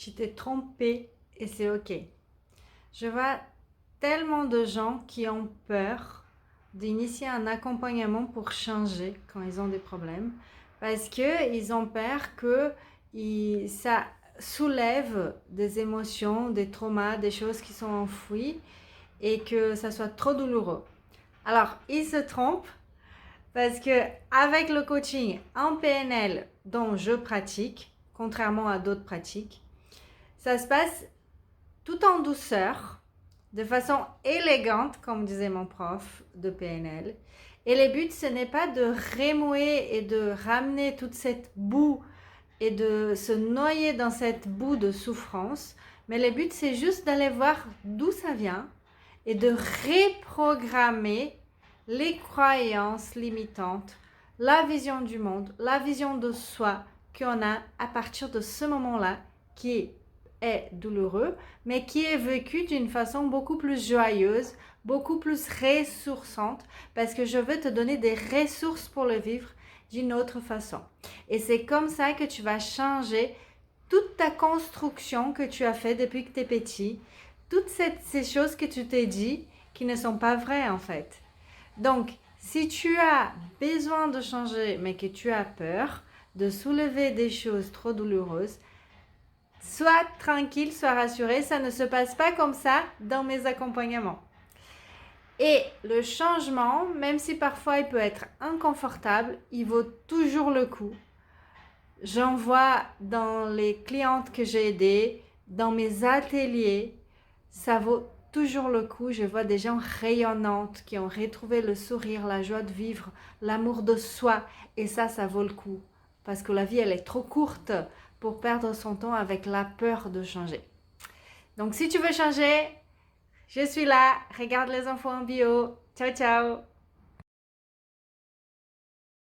tu t'es trompé et c'est ok. Je vois tellement de gens qui ont peur d'initier un accompagnement pour changer quand ils ont des problèmes parce qu'ils ont peur que ça soulève des émotions, des traumas, des choses qui sont enfouies et que ça soit trop douloureux. Alors, ils se trompent parce que avec le coaching en PNL dont je pratique, contrairement à d'autres pratiques, ça se passe tout en douceur, de façon élégante, comme disait mon prof de PNL. Et le but, ce n'est pas de remuer et de ramener toute cette boue et de se noyer dans cette boue de souffrance, mais le but, c'est juste d'aller voir d'où ça vient et de reprogrammer les croyances limitantes, la vision du monde, la vision de soi qu'on a à partir de ce moment-là qui est douloureux, mais qui est vécu d'une façon beaucoup plus joyeuse, beaucoup plus ressourçante, parce que je veux te donner des ressources pour le vivre d'une autre façon. Et c'est comme ça que tu vas changer toute ta construction que tu as fait depuis que tu es petit, toutes ces choses que tu t'es dit qui ne sont pas vraies en fait. Donc, si tu as besoin de changer, mais que tu as peur de soulever des choses trop douloureuses, sois tranquille, sois rassuré, ça ne se passe pas comme ça dans mes accompagnements. Et le changement, même si parfois il peut être inconfortable, il vaut toujours le coup. J'en vois dans les clientes que j'ai aidées, dans mes ateliers, ça vaut toujours le coup. Je vois des gens rayonnantes qui ont retrouvé le sourire, la joie de vivre, l'amour de soi. Et ça vaut le coup. Parce que la vie, elle est trop courte pour perdre son temps avec la peur de changer. Donc, si tu veux changer, je suis là. Regarde les infos en bio. Ciao, ciao!